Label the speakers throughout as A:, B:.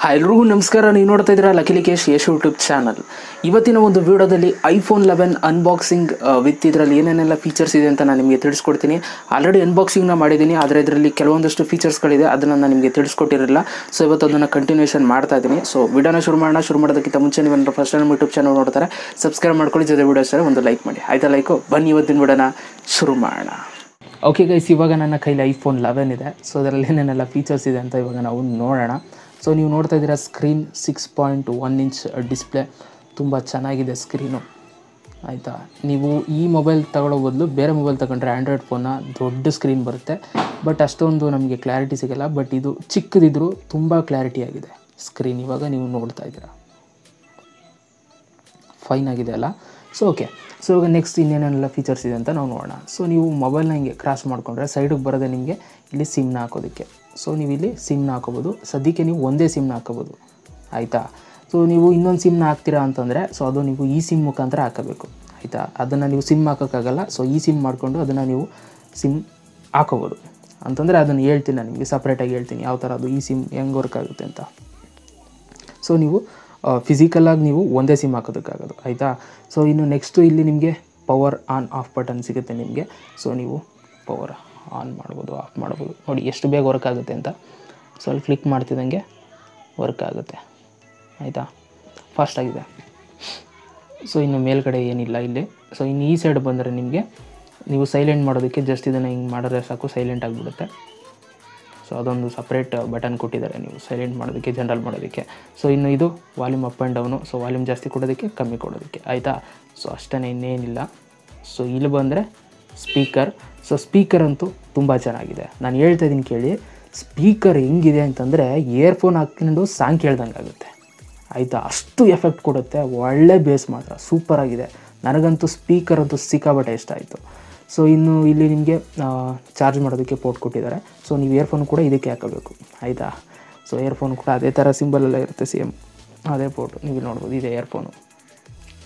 A: Hi ಎಲ್ರಿಗೂ ನಮಸ್ಕಾರ. ನೀವು ನೋಡ್ತಾ ಇದ್ದೀರಾ ಲಕಿಲಿಕೇಶ್ ಯಶ್ ಯೂಟ್ಯೂಬ್ ಚಾನಲ್. ಇವತ್ತಿನ ಒಂದು ವಿಡಿಯೋದಲ್ಲಿ iPhone11 ಅನ್ಬಾಕ್ಸಿಂಗ್ ವಿತ್ ಇದರಲ್ಲಿ ಏನೇನೆಲ್ಲ ಫೀಚರ್ಸ್ ಇದೆ ಅಂತ ನಾನು ನಿಮಗೆ ತಿಳಿಸ್ಕೊಡ್ತೀನಿ. ಆಲ್ರೆಡಿ ಅನ್ಬಾಕ್ಸಿಂಗ್ನ ಮಾಡಿದ್ದೀನಿ, ಆದರೆ ಇದರಲ್ಲಿ ಕೆಲವೊಂದಷ್ಟು ಫೀಚರ್ಸ್ಗಳಿದೆ, ಅದನ್ನು ನಾನು ನಿಮಗೆ ತಿಳಿಸ್ಕೊಟ್ಟಿರಲಿಲ್ಲ. ಸೊ ಇವತ್ತು ಅದನ್ನು ಕಂಟಿನ್ಯೂಷನ್ ಮಾಡ್ತಾ ಇದ್ದೀನಿ. ಸೊ ವಿಡಿಯೋನ ಶುರು ಮಾಡೋದಕ್ಕಿಂತ ಮುಂಚೆ ನೀವು ಫಸ್ಟ್ ಟೈಮ್ ಯೂಟ್ಯೂಬ್ ಚಾನಲ್ ನೋಡ್ತಾರೆ ಸಬ್ಸ್ಕ್ರೈಬ್ ಮಾಡ್ಕೊಳ್ಳಿ, ಜೊತೆ ವಿಡಿಯೋ ಸರ್ ಒಂದು ಲೈಕ್ ಮಾಡಿ. ಆಯ್ತಾ ಲೈಕು? ಬನ್ನಿ ಇವತ್ತಿನ ವಿಡಿಯೋನ ಶುರು ಮಾಡೋಣ. ಓಕೆ ಗೈಸ್, ಇವಾಗ ನನ್ನ ಕೈಲಿ iPhone11 ಇದೆ. ಸೊ ಅದರಲ್ಲಿ ಏನೇನೆಲ್ಲ ಫೀಚರ್ಸ್ ಇದೆ ಅಂತ ಇವಾಗ ನಾವು ನೋಡೋಣ. ಸೊ ನೀವು ನೋಡ್ತಾ ಇದ್ದೀರಾ ಸ್ಕ್ರೀನ್ 6.1 ಇಂಚ್ ಡಿಸ್ಪ್ಲೇ, ತುಂಬ ಚೆನ್ನಾಗಿದೆ ಸ್ಕ್ರೀನು. ಆಯಿತಾ, ನೀವು ಈ ಮೊಬೈಲ್ ತಗೊಳ್ಳೋ ಬದಲು ಬೇರೆ ಮೊಬೈಲ್ ತಗೊಂಡ್ರೆ ಆ್ಯಂಡ್ರಾಯ್ಡ್ ಫೋನ್ನ ದೊಡ್ಡ ಸ್ಕ್ರೀನ್ ಬರುತ್ತೆ, ಬಟ್ ಅಷ್ಟೊಂದು ನಮಗೆ ಕ್ಲಾರಿಟಿ ಸಿಗೋಲ್ಲ. ಬಟ್ ಇದು ಚಿಕ್ಕದಿದ್ದರೂ ತುಂಬ ಕ್ಲಾರಿಟಿ ಆಗಿದೆ ಸ್ಕ್ರೀನ್. ಇವಾಗ ನೀವು ನೋಡ್ತಾ ಇದ್ದೀರಾ ಫೈನ್ ಆಗಿದೆ ಅಲ್ಲ. ಸೊ ಓಕೆ, ಸೊ ಇವಾಗ ನೆಕ್ಸ್ಟ್ ಇನ್ನೇನೆಲ್ಲ ಫೀಚರ್ಸ್ ಇದೆ ಅಂತ ನಾವು ನೋಡೋಣ. ಸೊ ನೀವು ಮೊಬೈಲ್ನ ಹಿಂಗೆ ಕ್ರಾಸ್ ಮಾಡಿಕೊಂಡ್ರೆ ಸೈಡಿಗೆ ಬರೋದೆ ನಿಮಗೆ ಇಲ್ಲಿ ಸಿಮ್ನ ಹಾಕೋದಕ್ಕೆ. ಸೊ ನೀವು ಇಲ್ಲಿ ಸಿಮ್ನ ಹಾಕೋಬೋದು. ಸದ್ಯಕ್ಕೆ ನೀವು ಒಂದೇ ಸಿಮ್ನ ಹಾಕೋಬೋದು, ಆಯಿತಾ. ಸೊ ನೀವು ಇನ್ನೊಂದು ಸಿಮ್ನ ಹಾಕ್ತೀರಾ ಅಂತಂದರೆ ಸೊ ಅದು ನೀವು ಈ ಸಿಮ್ ಮುಖಾಂತರ ಹಾಕೋಬೇಕು, ಆಯಿತಾ. ಅದನ್ನು ನೀವು ಸಿಮ್ ಹಾಕೋಕ್ಕಾಗಲ್ಲ. ಸೊ ಈ ಸಿಮ್ ಮಾಡಿಕೊಂಡು ಅದನ್ನು ನೀವು ಸಿಮ್ ಹಾಕೋಬೋದು ಅಂತಂದರೆ ಅದನ್ನು ಹೇಳ್ತೀನಿ ನಾನು ನಿಮಗೆ ಸಪ್ರೇಟಾಗಿ ಹೇಳ್ತೀನಿ ಯಾವ ಥರ ಅದು ಈ ಸಿಮ್ ಹೆಂಗೆ ವರ್ಕ್ ಆಗುತ್ತೆ ಅಂತ. ಸೊ ನೀವು ಫಿಸಿಕಲಾಗಿ ನೀವು ಒಂದೇ ಸಿಮ್ ಹಾಕೋದಕ್ಕಾಗೋದು, ಆಯಿತಾ. ಸೊ ಇನ್ನು ನೆಕ್ಸ್ಟು ಇಲ್ಲಿ ನಿಮಗೆ ಪವರ್ ಆನ್ ಆಫ್ ಬಟನ್ ಸಿಗುತ್ತೆ ನಿಮಗೆ. ಸೊ ನೀವು ಪವರ್ ಆನ್ ಮಾಡ್ಬೋದು, ಆಫ್ ಮಾಡ್ಬೋದು. ನೋಡಿ ಎಷ್ಟು ಬೇಗ ವರ್ಕ್ ಆಗುತ್ತೆ ಅಂತ. ಸೊ ಅಲ್ಲಿ ಕ್ಲಿಕ್ ಮಾಡ್ತಿದ್ದಂಗೆ ವರ್ಕ್ ಆಗುತ್ತೆ, ಆಯಿತಾ. ಫಾಸ್ಟಾಗಿದೆ. ಸೊ ಇನ್ನು ಮೇಲ್ಗಡೆ ಏನಿಲ್ಲ ಇಲ್ಲಿ. ಸೊ ಇನ್ನು ಈ ಸೈಡ್ ಬಂದರೆ ನಿಮಗೆ ನೀವು ಸೈಲೆಂಟ್ ಮಾಡೋದಕ್ಕೆ ಜಸ್ಟ್ ಇದನ್ನು ಹಿಂಗೆ ಮಾಡಿದ್ರೆ ಸಾಕು, ಸೈಲೆಂಟ್ ಆಗಿಬಿಡುತ್ತೆ. ಸೊ ಅದೊಂದು ಸಪ್ರೇಟ್ ಬಟನ್ ಕೊಟ್ಟಿದ್ದಾರೆ ನೀವು ಸೈಲೆಂಟ್ ಮಾಡೋದಕ್ಕೆ, ಜನರಲ್ ಮಾಡೋದಕ್ಕೆ. ಸೊ ಇನ್ನು ಇದು volume up and down. So volume ಜಾಸ್ತಿ ಕೊಡೋದಕ್ಕೆ, ಕಮ್ಮಿ ಕೊಡೋದಕ್ಕೆ, ಆಯಿತಾ. ಸೊ ಅಷ್ಟೇ, ಇನ್ನೇನಿಲ್ಲ. ಸೊ ಇಲ್ಲಿ ಬಂದರೆ ಸ್ಪೀಕರ್. ಸೊ ಸ್ಪೀಕರ್ ಅಂತೂ ತುಂಬ ಚೆನ್ನಾಗಿದೆ. ನಾನು ಹೇಳ್ತಾ ಇದ್ದೀನಿ ಕೇಳಿ, ಸ್ಪೀಕರ್ ಹೆಂಗಿದೆ ಅಂತಂದರೆ ಇಯರ್ಫೋನ್ ಹಾಕ್ಕೊಂಡು ಸಾಂಗ್ ಕೇಳ್ದಂಗೆ ಆಗುತ್ತೆ, ಆಯಿತಾ. ಅಷ್ಟು ಎಫೆಕ್ಟ್ ಕೊಡುತ್ತೆ. ಒಳ್ಳೆ ಬೇಸ್ ಮಾತ್ರ ಸೂಪರಾಗಿದೆ. ನನಗಂತೂ ಸ್ಪೀಕರ್ ಅಂತೂ ಸಿಕ್ಕಾಬಟ್ಟೆ ಇಷ್ಟ ಆಯಿತು. ಸೊ ಇನ್ನು ಇಲ್ಲಿ ನಿಮಗೆ ಚಾರ್ಜ್ ಮಾಡೋದಕ್ಕೆ ಪೋರ್ಟ್ ಕೊಟ್ಟಿದ್ದಾರೆ. ಸೊ ನೀವು ಇಯರ್ಫೋನ್ ಕೂಡ ಇದಕ್ಕೆ ಹಾಕೋಬೇಕು, ಆಯಿತಾ. ಸೊ ಇಯರ್ಫೋನ್ ಕೂಡ ಅದೇ ಥರ ಸಿಂಬಲೆಲ್ಲ ಇರುತ್ತೆ, ಸೇಮ್ ಅದೇ ಪೋರ್ಟು ನೀವು ನೋಡ್ಬೋದು, ಇದೆ ಇಯರ್ಫೋನು.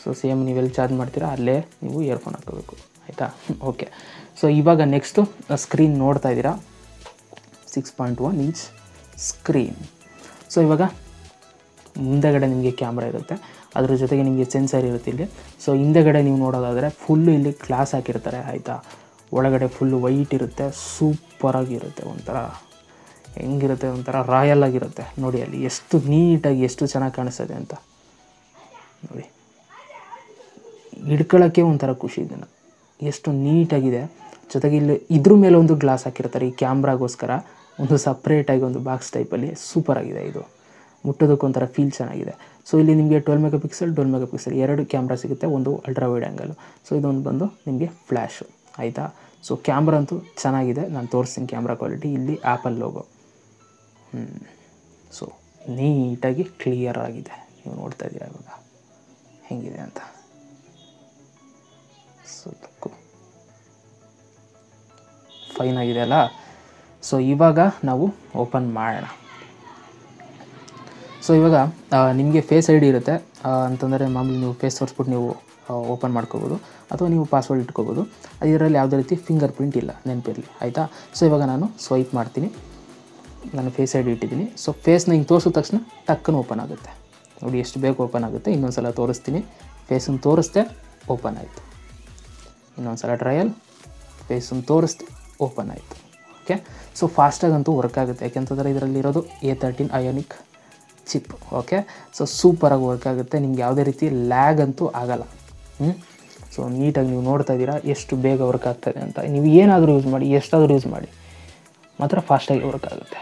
A: ಸೊ ಸೇಮ್ ನೀವೆಲ್ಲಿ ಚಾರ್ಜ್ ಮಾಡ್ತೀರಾ ಅಲ್ಲೇ ನೀವು ಇಯರ್ಫೋನ್ ಹಾಕೋಬೇಕು, ಆಯಿತಾ. ಓಕೆ, ಸೊ ಇವಾಗ ನೆಕ್ಸ್ಟು ಸ್ಕ್ರೀನ್ ನೋಡ್ತಾ ಇದ್ದೀರಾ, 6.1 ಇಂಚ್ ಸ್ಕ್ರೀನ್. ಸೊ ಇವಾಗ ಮುಂದೆಗಡೆ ನಿಮಗೆ ಕ್ಯಾಮ್ರಾ ಇರುತ್ತೆ, ಅದ್ರ ಜೊತೆಗೆ ನಿಮಗೆ ಸೆನ್ಸರ್ ಇರುತ್ತೆ ಇಲ್ಲಿ. ಸೊ ಹಿಂದೆಗಡೆ ನೀವು ನೋಡೋದಾದರೆ ಫುಲ್ಲು ಇಲ್ಲಿ ಗ್ಲಾಸ್ ಹಾಕಿರ್ತಾರೆ, ಆಯಿತಾ. ಒಳಗಡೆ ಫುಲ್ಲು ವೈಟ್ ಇರುತ್ತೆ, ಸೂಪರಾಗಿರುತ್ತೆ. ಒಂಥರ ಹೆಂಗಿರುತ್ತೆ, ಒಂಥರ ರಾಯಲ್ ಆಗಿರುತ್ತೆ. ನೋಡಿ ಅಲ್ಲಿ ಎಷ್ಟು ನೀಟಾಗಿ ಎಷ್ಟು ಚೆನ್ನಾಗಿ ಕಾಣಿಸ್ತದೆ ಅಂತ ನೋಡಿ. ಹಿಡ್ಕೊಳ್ಳೋಕ್ಕೆ ಒಂಥರ ಖುಷಿ ಇದನ್ನು, ಎಷ್ಟು ನೀಟಾಗಿದೆ. ಜೊತೆಗೆ ಇಲ್ಲಿ ಇದ್ರ ಮೇಲೆ ಒಂದು ಗ್ಲಾಸ್ ಹಾಕಿರ್ತಾರೆ ಈ ಕ್ಯಾಮ್ರಾಗೋಸ್ಕರ, ಒಂದು ಸಪ್ರೇಟಾಗಿ ಒಂದು ಬಾಕ್ಸ್ ಟೈಪಲ್ಲಿ. ಸೂಪರಾಗಿದೆ ಇದು, ಮುಟ್ಟೋದಕ್ಕೊಂಥರ ಫೀಲ್ ಚೆನ್ನಾಗಿದೆ. ಸೊ ಇಲ್ಲಿ ನಿಮಗೆ 12 ಮೆಗಾಪಿಕ್ಸೆಲ್ ಎರಡು ಕ್ಯಾಮ್ರಾ ಸಿಗುತ್ತೆ, ಒಂದು ಅಲ್ಟ್ರಾ ವೈಡ್ ಆ್ಯಂಗಲು. ಸೊ ಇದೊಂದು ಬಂದು ನಿಮಗೆ ಫ್ಲ್ಯಾಶು, ಆಯಿತಾ. ಸೊ ಕ್ಯಾಮ್ರಾ ಅಂತೂ ಚೆನ್ನಾಗಿದೆ, ನಾನು ತೋರಿಸ್ತೀನಿ ಕ್ಯಾಮ್ರಾ ಕ್ವಾಲಿಟಿ. ಇಲ್ಲಿ ಆ್ಯಪಲ್ ಲೋಗೋ, ಸೊ ನೀಟಾಗಿ ಕ್ಲಿಯರ್ ಆಗಿದೆ. ನೀವು ನೋಡ್ತಾ ಇದ್ದೀರಾ ಇವಾಗ ಹೆಂಗಿದೆ ಅಂತ. ಸೊ ಫೈನ್ ಆಗಿದೆ ಅಲ್ಲ. ಸೊ ಇವಾಗ ನಾವು ಓಪನ್ ಮಾಡೋಣ. ಸೊ ಇವಾಗ ನಿಮಗೆ ಫೇಸ್ ಐ ಡಿ ಇರುತ್ತೆ ಅಂತಂದರೆ ಮಾಮೂಲಿ ನೀವು ಫೇಸ್ ತೋರಿಸ್ಬಿಟ್ಟು ನೀವು ಓಪನ್ ಮಾಡ್ಕೋಬೋದು, ಅಥವಾ ನೀವು ಪಾಸ್ವರ್ಡ್ ಇಟ್ಕೋಬೋದು. ಇದರಲ್ಲಿ ಯಾವುದೇ ರೀತಿ ಫಿಂಗರ್ ಪ್ರಿಂಟ್ ಇಲ್ಲ, ನೆನಪಿರಲಿ, ಆಯಿತಾ. ಸೊ ಇವಾಗ ನಾನು ಸ್ವೈಪ್ ಮಾಡ್ತೀನಿ, ನಾನು ಫೇಸ್ ಐ ಡಿ ಇಟ್ಟಿದ್ದೀನಿ. ಸೊ ಫೇಸ್ನ ಹಿಂಗೆ ತೋರಿಸಿದ ತಕ್ಷಣ ಟಕ್ಕನ್ನು ಓಪನ್ ಆಗುತ್ತೆ. ನೋಡಿ ಎಷ್ಟು ಬೇಗ ಓಪನ್ ಆಗುತ್ತೆ. ಇನ್ನೊಂದು ಸಲ ತೋರಿಸ್ತೀನಿ, ಫೇಸನ್ನು ತೋರಿಸ್ದೆ ಓಪನ್ ಆಯಿತು. ಇನ್ನೊಂದು ಸಲ ಟ್ರಯಲ್, ಫೇಸನ್ನು ತೋರಿಸ್ದೆ ಓಪನ್ ಆಯಿತು. ಓಕೆ, ಸೊ ಫಾಸ್ಟಾಗಂತೂ ವರ್ಕ್ ಆಗುತ್ತೆ, ಯಾಕೆಂತಂದರೆ ಇದರಲ್ಲಿರೋದು A13 ionic chip. Okay, so ಸೂಪರಾಗಿ ವರ್ಕ್ ಆಗುತ್ತೆ, ನಿಮ್ಗೆ ಯಾವುದೇ ರೀತಿ ಲ್ಯಾಗ್ ಅಂತೂ ಆಗಲ್ಲ. ಸೊ ನೀಟಾಗಿ ನೀವು ನೋಡ್ತಾ ಇದ್ದೀರಾ ಎಷ್ಟು ಬೇಗ ವರ್ಕ್ ಆಗ್ತಾಯಿದೆ ಅಂತ. ನೀವು ಏನಾದರೂ ಯೂಸ್ ಮಾಡಿ, ಎಷ್ಟಾದರೂ ಯೂಸ್ ಮಾಡಿ, ಮಾತ್ರ ಫಾಸ್ಟಾಗಿ ವರ್ಕ್ ಆಗುತ್ತೆ,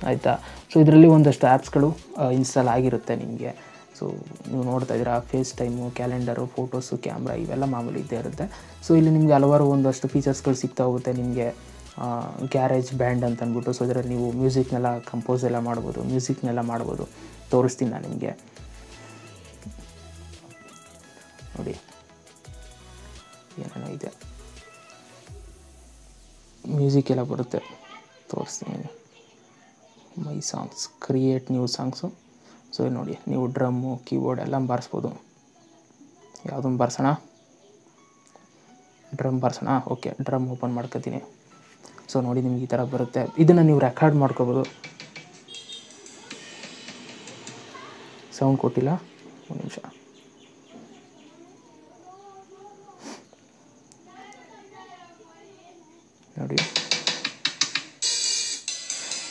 A: ಆಯಿತಾ. ಸೊ ಇದರಲ್ಲಿ ಒಂದಷ್ಟು ಆ್ಯಪ್ಸ್ಗಳು ಇನ್ಸ್ಟಾಲ್ ಆಗಿರುತ್ತೆ ನಿಮಗೆ. ಸೊ ನೀವು ನೋಡ್ತಾ ಇದ್ದೀರಾ FaceTime, calendar, photos, camera ಇವೆಲ್ಲ ಮಾಮೂಲಿ ಇದ್ದೇ ಇರುತ್ತೆ. ಸೊ ಇಲ್ಲಿ ನಿಮಗೆ ಹಲವಾರು ಒಂದಷ್ಟು ಫೀಚರ್ಸ್ಗಳು ಸಿಗ್ತಾ ಹೋಗುತ್ತೆ ನಿಮಗೆ. ಗ್ಯಾರೇಜ್ ಬ್ಯಾಂಡ್ ಅಂತ ಅಂದ್ಬಿಟ್ಟು, ಸೊ ಇದರಲ್ಲಿ ನೀವು ಮ್ಯೂಸಿಕ್ನೆಲ್ಲ ಕಂಪೋಸ್ ಎಲ್ಲ ಮಾಡ್ಬೋದು. ತೋರಿಸ್ತೀನಿ ನಾನು ನಿಮಗೆ. ನೋಡಿ ಏನೇನೋ ಇದೆ, ಮ್ಯೂಸಿಕ್ ಎಲ್ಲ ಬರುತ್ತೆ, ತೋರಿಸ್ತೀನಿ. My songs, create new songs. So ನೋಡಿ ನೀವು ಡ್ರಮ್ಮು, ಕೀಬೋರ್ಡ್ ಎಲ್ಲ ಬಾರಿಸ್ಬೋದು. ಯಾವುದನ್ನು ಬಾರಿಸೋಣ? ಡ್ರಮ್ ಬಾರಿಸೋಣ. ಓಕೆ, ಡ್ರಮ್ ಓಪನ್ ಮಾಡ್ಕೊತೀನಿ. ಸೊ ನೋಡಿ ನಿಮ್ಗೆ ಈ ಥರ ಬರುತ್ತೆ. ಇದನ್ನು ನೀವು ರೆಕಾರ್ಡ್ ಮಾಡ್ಕೋಬೋದು. ಸೌಂಡ್ ಕೊಟ್ಟಿಲ್ಲ, ಒಂದು ನಿಮಿಷ. ನೋಡಿ,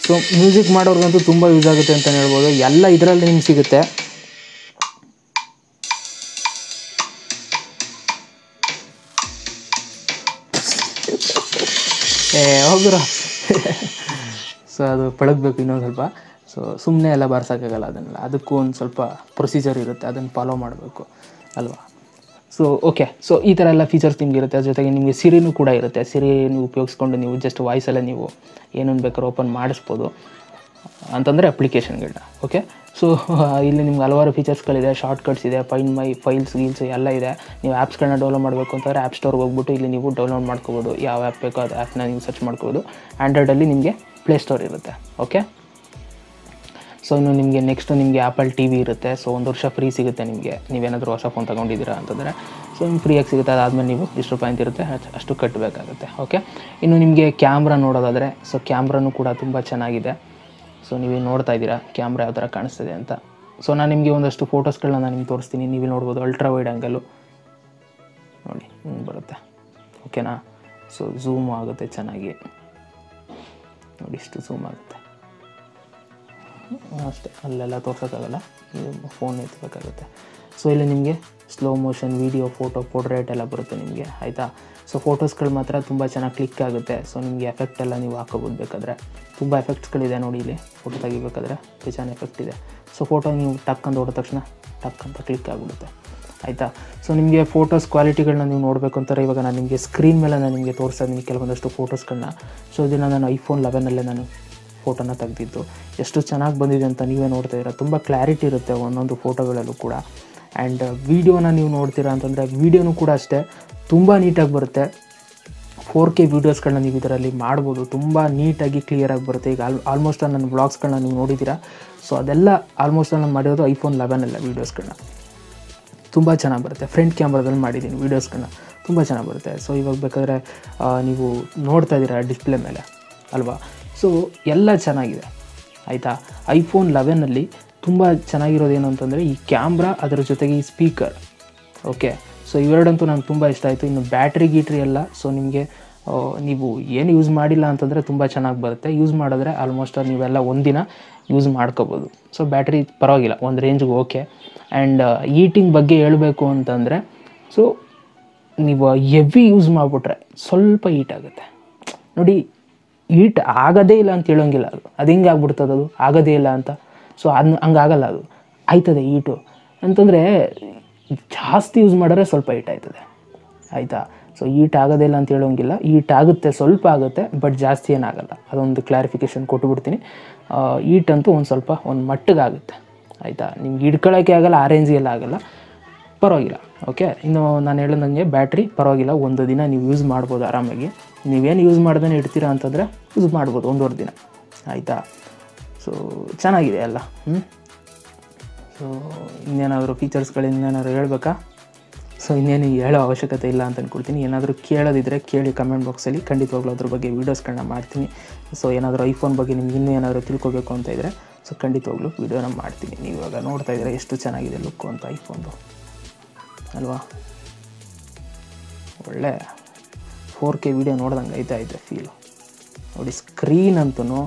A: ಸೊ ಮ್ಯೂಸಿಕ್ ಮಾಡೋರ್ಗಂತೂ ತುಂಬ ಯೂಸ್ ಆಗುತ್ತೆ ಅಂತಲೇ ಹೇಳ್ಬೋದು. ಎಲ್ಲ ಇದರಲ್ಲಿ ನಿಮ್ಗೆ ಸಿಗುತ್ತೆ. ಹೋಗ್ರ ಸೊ ಅದು ಪಳಗಬೇಕು ಇನ್ನೊಂದು ಸ್ವಲ್ಪ. ಸೊ ಸುಮ್ಮನೆ ಎಲ್ಲ ಬಾರ್ಸೋಕ್ಕಾಗಲ್ಲ ಅದನ್ನೆಲ್ಲ, ಅದಕ್ಕೂ ಒಂದು ಸ್ವಲ್ಪ ಪ್ರೊಸೀಜರ್ ಇರುತ್ತೆ, ಅದನ್ನು ಫಾಲೋ ಮಾಡಬೇಕು ಅಲ್ವಾ. ಸೊ ಓಕೆ, ಸೊ ಈ ಥರ ಎಲ್ಲ ಫೀಚರ್ಸ್ ನಿಮ್ಗೆ ಇರುತ್ತೆ. ಅದ್ರ ಜೊತೆಗೆ ನಿಮಗೆ ಸಿರಿನೂ ಕೂಡ ಇರುತ್ತೆ. ಸಿರಿ ನೀವು ಉಪಯೋಗಿಸ್ಕೊಂಡು ನೀವು ಜಸ್ಟ್ ವಾಯ್ಸಲ್ಲೇ ನೀವು ಏನೇನು ಬೇಕಾದ್ರೂ ಓಪನ್ ಮಾಡಿಸ್ಬೋದು ಅಂತಂದರೆ ಅಪ್ಲಿಕೇಶನ್ಗಳನ್ನ. ಓಕೆ, ಸೊ ಇಲ್ಲಿ ನಿಮ್ಗೆ ಹಲವಾರು ಫೀಚರ್ಸ್ಗಳಿದೆ, ಶಾರ್ಟ್ಕಟ್ಸ್ ಇದೆ, ಫೈಂಡ್ ಮೈ ಫೈಲ್ಸ್ ಗೀಲ್ಸ್ ಎಲ್ಲ ಇದೆ. ನೀವು ಆ್ಯಪ್ಸ್ಗಳನ್ನ ಡೌನ್ಲೋಡ್ ಮಾಡಬೇಕು ಅಂತಂದರೆ ಆ್ಯಪ್ ಸ್ಟೋರ್ಗೆ ಹೋಗ್ಬಿಟ್ಟು ಇಲ್ಲಿ ನೀವು ಡೌನ್ಲೋಡ್ ಮಾಡ್ಕೋಬೋದು. ಯಾವ ಆ್ಯಪ್ ಬೇಕೋ ಅದು ಆ್ಯಪ್ನ ನೀವು ಸರ್ಚ್ ಮಾಡ್ಕೋಬೋದು. ಆ್ಯಂಡ್ರಾಯ್ಡಲ್ಲಿ ನಿಮಗೆ ಪ್ಲೇಸ್ಟೋರ್ ಇರುತ್ತೆ. ಓಕೆ, ಸೊ ಇನ್ನು ನಿಮಗೆ ನೆಕ್ಸ್ಟು ನಿಮಗೆ ಆ್ಯಪಲ್ ಟಿ ವಿ ಇರುತ್ತೆ. ಸೊ 1 ವರ್ಷ ಫ್ರೀ ಸಿಗುತ್ತೆ ನಿಮಗೆ, ನೀವೇನಾದರೂ ಹೊಸ ಫೋನ್ ತೊಗೊಂಡಿದ್ದೀರಾ ಅಂತಂದರೆ. ಸೊ ನಿಮ್ಗೆ ಫ್ರೀಯಾಗಿ ಸಿಗುತ್ತೆ. ಅದಾದಮೇಲೆ ನೀವು ಎಷ್ಟು ರೂಪಾಯಿ ಅಂತ ಇರುತ್ತೆ ಅಷ್ಟು ಕಟ್ಟಬೇಕಾಗುತ್ತೆ. ಓಕೆ, ಇನ್ನು ನಿಮಗೆ ಕ್ಯಾಮ್ರಾ ನೋಡೋದಾದರೆ, ಸೊ ಕ್ಯಾಮ್ರಾನೂ ಕೂಡ ತುಂಬ ಚೆನ್ನಾಗಿದೆ. ಸೊ ನೀವು ನೋಡ್ತಾ ಇದ್ದೀರಾ ಕ್ಯಾಮ್ರಾ ಯಾವ ಥರ ಕಾಣಿಸ್ತಿದೆ ಅಂತ. ಸೊ ನಾನು ನಿಮಗೆ ಒಂದಷ್ಟು ಫೋಟೋಸ್ಗಳನ್ನ ನಾನು ನಿಮ್ಗೆ ತೋರಿಸ್ತೀನಿ. ನೀವು ನೋಡ್ಬೋದು ಅಲ್ಟ್ರಾ ವೈಡ್ ಆ್ಯಂಗಲು ನೋಡಿ ಹಿಂಗೆ ಬರುತ್ತೆ. ಓಕೆನಾ, ಸೊ ಝೂಮ್ ಆಗುತ್ತೆ ಚೆನ್ನಾಗಿ ನೋಡಿ, ಇಷ್ಟು ಝೂಮ್ ಆಗುತ್ತೆ ಅಷ್ಟೇ, ಅಲ್ಲೆಲ್ಲ ತೋರ್ಸೋಕ್ಕಾಗಲ್ಲ, ಫೋನ್ ಎತ್ತಬೇಕಾಗುತ್ತೆ. ಸೊ ಇಲ್ಲಿ ನಿಮಗೆ slow motion video, photo, portrait ಎಲ್ಲ ಬರುತ್ತೆ ನಿಮಗೆ, ಆಯಿತಾ. ಸೊ ಫೋಟೋಸ್ಗಳು ಮಾತ್ರ ತುಂಬ ಚೆನ್ನಾಗಿ ಕ್ಲಿಕ್ ಆಗುತ್ತೆ. ಸೊ ನಿಮಗೆ ಎಫೆಕ್ಟ್ ಎಲ್ಲ ನೀವು ಹಾಕೋಬೋದು ಬೇಕಾದರೆ. ತುಂಬ ಎಫೆಕ್ಟ್ಸ್ಗಳಿದೆ ನೋಡಿ, ಇಲ್ಲಿ ಫೋಟೋ ತೆಗಿಬೇಕಾದ್ರೆ ಬೇಜಾನ್ ಎಫೆಕ್ಟ್ ಇದೆ. ಸೊ ಫೋಟೋ ನೀವು ಟಕ್ ಅಂತ ಹೊಡೆದ ತಕ್ಷಣ ಟಕ್ ಅಂತ ಕ್ಲಿಕ್ ಆಗಿಬಿಡುತ್ತೆ, ಆಯಿತಾ. ಸೊ ನಿಮಗೆ ಫೋಟೋಸ್ ಕ್ವಾಲಿಟಿಗಳನ್ನ ನೀವು ನೋಡಬೇಕು ಅಂತಾರೆ. ಇವಾಗ ನಾನು ನಿಮಗೆ ಸ್ಕ್ರೀನ್ ಮೇಲೆ ನಾನು ನಿಮಗೆ ತೋರಿಸ್ತಾ ಇದ್ದೀನಿ ಕೆಲವೊಂದಷ್ಟು ಫೋಟೋಸ್ಗಳನ್ನ. ಸೊ ಇದನ್ನು ನಾನು iPhone 11 ನಾನು ಫೋಟೋನ ತೆಗೆದಿದ್ದು. ಎಷ್ಟು ಚೆನ್ನಾಗಿ ಬಂದಿದೆ ಅಂತ ನೀವೇ ನೋಡ್ತಾ ಇದ್ದೀರಾ. ತುಂಬ ಕ್ಲಾರಿಟಿ ಇರುತ್ತೆ ಒಂದೊಂದು ಫೋಟೋಗಳಲ್ಲೂ ಕೂಡ. ಆ್ಯಂಡ್ ವೀಡಿಯೋನ ನೀವು ನೋಡ್ತೀರಾ ಅಂತಂದರೆ ವೀಡಿಯೋನೂ ಕೂಡ ಅಷ್ಟೇ ತುಂಬ ನೀಟಾಗಿ ಬರುತ್ತೆ. 4K ವೀಡಿಯೋಸ್ಗಳನ್ನ ನೀವು ಇದರಲ್ಲಿ ಮಾಡ್ಬೋದು, ತುಂಬ ನೀಟಾಗಿ ಕ್ಲಿಯರಾಗಿ ಬರುತ್ತೆ. ಈಗ ಆಲ್ಮೋಸ್ಟ್ ನನ್ನ ವ್ಲಾಗ್ಸ್ಗಳನ್ನ ನೀವು ನೋಡಿದ್ದೀರಾ. ಸೊ ಅದೆಲ್ಲ ಆಲ್ಮೋಸ್ಟ್ ನಾನು ಮಾಡಿರೋದು iPhone 11 ವೀಡಿಯೋಸ್ಗಳನ್ನ. ತುಂಬ ಚೆನ್ನಾಗಿ ಬರುತ್ತೆ. ಫ್ರಂಟ್ ಕ್ಯಾಮ್ರಾದಲ್ಲಿ ಮಾಡಿದ್ದೀನಿ ವೀಡಿಯೋಸ್ಗಳನ್ನ, ತುಂಬ ಚೆನ್ನಾಗಿ ಬರುತ್ತೆ. ಸೊ ಇವಾಗ ಬೇಕಾದರೆ ನೀವು ನೋಡ್ತಾ ಇದ್ದೀರಾ ಡಿಸ್ಪ್ಲೇ ಮೇಲೆ ಅಲ್ವಾ. ಸೊ ಎಲ್ಲ ಚೆನ್ನಾಗಿದೆ, ಆಯಿತಾ. iPhone 11 ತುಂಬ ಚೆನ್ನಾಗಿರೋದೇನು ಅಂತಂದರೆ ಈ ಕ್ಯಾಮ್ರಾ, ಅದರ ಜೊತೆಗೆ ಈ ಸ್ಪೀಕರ್. ಓಕೆ, ಸೊ ಇವೆರಡಂತೂ ನನಗೆ ತುಂಬ ಇಷ್ಟ ಆಯಿತು. ಇನ್ನು ಬ್ಯಾಟ್ರಿ ಎಲ್ಲ ಸೊ ನಿಮಗೆ ನೀವು ಏನು ಯೂಸ್ ಮಾಡಿಲ್ಲ ಅಂತಂದರೆ ತುಂಬ ಚೆನ್ನಾಗಿ ಬರುತ್ತೆ. ಯೂಸ್ ಮಾಡಿದ್ರೆ ಆಲ್ಮೋಸ್ಟ್ ನೀವೆಲ್ಲ ಒಂದಿನ ಯೂಸ್ ಮಾಡ್ಕೋಬೋದು. ಸೊ ಬ್ಯಾಟ್ರಿ ಪರವಾಗಿಲ್ಲ, ಒಂದು ರೇಂಜ್ಗೆ ಓಕೆ. ಆ್ಯಂಡ್ ಈಟಿಂಗ್ ಬಗ್ಗೆ ಹೇಳಬೇಕು ಅಂತಂದರೆ, ಸೊ ನೀವು ಹೆವಿ ಯೂಸ್ ಮಾಡಿಬಿಟ್ರೆ ಸ್ವಲ್ಪ ಹೀಟ್ ಆಗುತ್ತೆ ನೋಡಿ. ಹೀಟ್ ಆಗೋದೇ ಇಲ್ಲ ಅಂತ ಹೇಳೋಂಗಿಲ್ಲ, ಅದು ಹಿಂಗೆ ಆಗ್ಬಿಡ್ತದೆ, ಅದು ಆಗೋದೇ ಇಲ್ಲ ಅಂತ. ಸೊ ಹಂಗಾಗಲ್ಲ, ಅದು ಆಯ್ತದೆ ಹೀಟು ಅಂತಂದರೆ ಜಾಸ್ತಿ ಯೂಸ್ ಮಾಡಿದ್ರೆ ಸ್ವಲ್ಪ ಹೀಟ್ ಆಯ್ತದೆ, ಆಯಿತಾ. ಸೊ ಹೀಟ್ ಆಗೋದಿಲ್ಲ ಅಂತ ಹೇಳೋಂಗಿಲ್ಲ, ಹೀಟ್ ಆಗುತ್ತೆ, ಸ್ವಲ್ಪ ಆಗುತ್ತೆ, ಬಟ್ ಜಾಸ್ತಿ ಏನಾಗಲ್ಲ. ಅದೊಂದು ಕ್ಲಾರಿಫಿಕೇಷನ್ ಕೊಟ್ಟುಬಿಡ್ತೀನಿ. ಹೀಟ್ ಅಂತೂ ಒಂದು ಸ್ವಲ್ಪ ಒಂದು ಮಟ್ಟಿಗಾಗುತ್ತೆ, ಆಯಿತಾ. ನಿಮ್ಗೆ ಹಿಡ್ಕೊಳ್ಳೋಕ್ಕೆ ಆಗಲ್ಲ, ಆ ರೇಂಜಿಗೆಲ್ಲ ಆಗಲ್ಲ, ಪರವಾಗಿಲ್ಲ. ಓಕೆ, ಇನ್ನು ನಾನು ಹೇಳ್ದಂಗೆ ಬ್ಯಾಟ್ರಿ ಪರವಾಗಿಲ್ಲ, ಒಂದು ದಿನ ನೀವು ಯೂಸ್ ಮಾಡ್ಬೋದು ಆರಾಮಾಗಿ. ನೀವೇನು ಯೂಸ್ ಮಾಡ್ದೇ ಇಡ್ತೀರಾ ಅಂತಂದರೆ ಯೂಸ್ ಮಾಡ್ಬೋದು 1.5 ದಿನ, ಆಯಿತಾ. ಸೊ ಚೆನ್ನಾಗಿದೆ ಎಲ್ಲ. ಸೊ ಇನ್ನೇನಾದರೂ ಫೀಚರ್ಸ್ಗಳು ಇನ್ನೇನಾದ್ರು ಹೇಳ್ಬೇಕಾ? ಸೊ ಇನ್ನೇನು ಹೇಳೋ ಅವಶ್ಯಕತೆ ಇಲ್ಲ ಅಂತ ಅಂದ್ಕೊಳ್ತೀನಿ. ಏನಾದರೂ ಕೇಳೋದಿದ್ದರೆ ಕೇಳಿ ಕಮೆಂಟ್ ಬಾಕ್ಸಲ್ಲಿ, ಖಂಡಿತವಾಗ್ಲೂ ಅದ್ರ ಬಗ್ಗೆ ವೀಡಿಯೋಸ್ಗಳನ್ನ ಮಾಡ್ತೀನಿ. ಸೊ ಏನಾದರೂ ಐಫೋನ್ ಬಗ್ಗೆ ನಿಮ್ಗೆ ಇನ್ನೂ ಏನಾದರೂ ತಿಳ್ಕೊಬೇಕು ಅಂತ ಇದ್ದರೆ ಸೊ ಖಂಡಿತವಾಗ್ಲೂ ವೀಡಿಯೋನ ಮಾಡ್ತೀನಿ. ನೀವು ಇವಾಗ ನೋಡ್ತಾ ಇದ್ದೀರಾ ಎಷ್ಟು ಚೆನ್ನಾಗಿದೆ ಲುಕ್ಕು ಅಂತ ಐಫೋನ್ದು ಅಲ್ವಾ. ಒಳ್ಳೆ 4K ವೀಡಿಯೋ ನೋಡ್ದಂಗೆ ಐತೆ ಫೀಲು ನೋಡಿ. ಸ್ಕ್ರೀನ್ ಅಂತೂ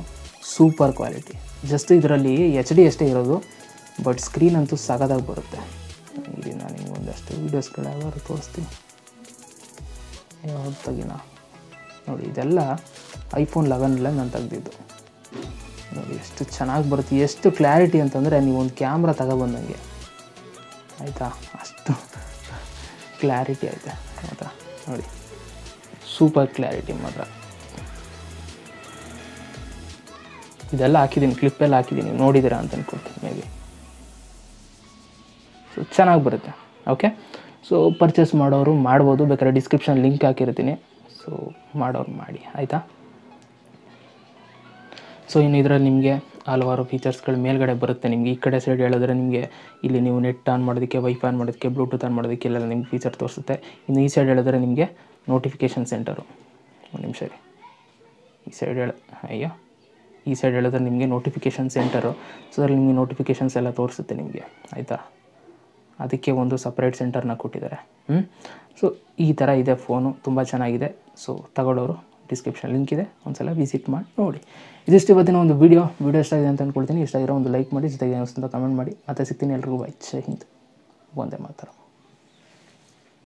A: ಸೂಪರ್ ಕ್ವಾಲಿಟಿ. ಜಸ್ಟ್ ಇದರಲ್ಲಿ HD ಅಷ್ಟೇ ಇರೋದು, ಬಟ್ ಸ್ಕ್ರೀನ್ ಅಂತೂ ಸಗದಾಗಿ ಬರುತ್ತೆ. ಇಲ್ಲಿ ನಾನು ನಿಮ್ಗೆ ಒಂದಷ್ಟು ವೀಡಿಯೋಸ್ಗಳು ಯಾವ್ದಾದ್ರು ತೋರಿಸ್ತೀನಿ. ಯಾವ್ದು ತೆಗಿನ ನೋಡಿ, ಇದೆಲ್ಲ iPhone 11 ನಾನು ತೆಗೆದಿದ್ದು ನೋಡಿ. ಎಷ್ಟು ಚೆನ್ನಾಗಿ ಬರುತ್ತೆ, ಎಷ್ಟು ಕ್ಲಾರಿಟಿ ಅಂತಂದರೆ ನೀವು ಒಂದು ಕ್ಯಾಮ್ರಾ ತಗೊಬಂದಂಗೆ, ಆಯಿತಾ. ಅಷ್ಟು ಕ್ಲಾರಿಟಿ ಐತೆ ಮಾತ್ರ ನೋಡಿ, ಸೂಪರ್ ಕ್ಲಾರಿಟಿ ಮಾತ್ರ. ಇದೆಲ್ಲ ಹಾಕಿದ್ದೀನಿ, ಕ್ಲಿಪ್ಪೆಲ್ಲ ಹಾಕಿದ್ದೀನಿ, ನೋಡಿದ್ದೀರಾ ಅಂತ ಅಂದ್ಕೊಳ್ತೀನಿ ಮೇ ಬಿ. ಸೊ ಚೆನ್ನಾಗಿ ಬರುತ್ತೆ. ಓಕೆ, ಸೊ ಪರ್ಚೇಸ್ ಮಾಡೋರು ಮಾಡ್ಬೋದು, ಬೇಕಾದ್ರೆ ಡಿಸ್ಕ್ರಿಪ್ಷನ್ ಲಿಂಕ್ ಹಾಕಿರ್ತೀನಿ. ಸೊ ಮಾಡೋರು ಮಾಡಿ, ಆಯಿತಾ. ಸೊ ಇನ್ನು ಇದರಲ್ಲಿ ನಿಮಗೆ ಹಲವಾರು ಫೀಚರ್ಸ್ಗಳು ಮೇಲ್ಗಡೆ ಬರುತ್ತೆ. ನಿಮಗೆ ಈ ಕಡೆ ಸೈಡ್ ಹೇಳಿದ್ರೆ ನಿಮಗೆ ಇಲ್ಲಿ ನೀವು ನೆಟ್ ಆನ್ ಮಾಡೋದಕ್ಕೆ, ವೈಫೈ ಆನ್ ಮಾಡೋದಕ್ಕೆ, ಬ್ಲೂಟೂತ್ ಆನ್ ಮಾಡೋದಕ್ಕೆ ಎಲ್ಲ ನಿಮ್ಗೆ ಫೀಚರ್ ತೋರಿಸುತ್ತೆ. ಇನ್ನು ಈ ಸೈಡ್ ಹೇಳಿದ್ರೆ ನಿಮಗೆ ನೋಟಿಫಿಕೇಷನ್ ಸೆಂಟರು. ಒಂದು ನಿಮಿಷ ರೀ, ಈ ಸೈಡ್ ಅಯ್ಯೋ ಈ ಸೈಡ್ ಹೇಳಿದ್ರೆ ನಿಮಗೆ ನೋಟಿಫಿಕೇಷನ್ ಸೆಂಟರು. ಸೊ ಅದ್ರಲ್ಲಿ ನಿಮಗೆ ನೋಟಿಫಿಕೇಷನ್ಸ್ ಎಲ್ಲ ತೋರಿಸುತ್ತೆ ನಿಮಗೆ, ಆಯಿತಾ. ಅದಕ್ಕೆ ಒಂದು ಸಪ್ರೇಟ್ ಸೆಂಟರ್ನ ಕೊಟ್ಟಿದ್ದಾರೆ. ಸೊ ಈ ಥರ ಇದೆ ಫೋನು, ತುಂಬ ಚೆನ್ನಾಗಿದೆ. ಸೊ ತಗೊಳ್ಳೋರು ಡಿಸ್ಕ್ರಿಪ್ಷನ್ ಲಿಂಕ್ ಇದೆ, ಒಂದು ಸಲ ವಿಸಿಟ್ ಮಾಡಿ ನೋಡಿ. ಇದಿಷ್ಟು ಇವತ್ತಿನ ಒಂದು ವಿಡಿಯೋ ಇಷ್ಟ ಆಗಿದೆ ಅಂತ ಅಂದ್ಕೊಳ್ತೀನಿ. ಇಷ್ಟ ಆಗಿರೋ ಒಂದು ಲೈಕ್ ಮಾಡಿ, ಜೊತೆಗೆ ಅಂತ ಕಮೆಂಟ್ ಮಾಡಿ. ಮತ್ತೆ ಸಿಗ್ತೀನಿ ಎಲ್ರಿಗೂ. ಜೈ ಹಿಂದ್, ವಂದೇ ಮಾತರಂ.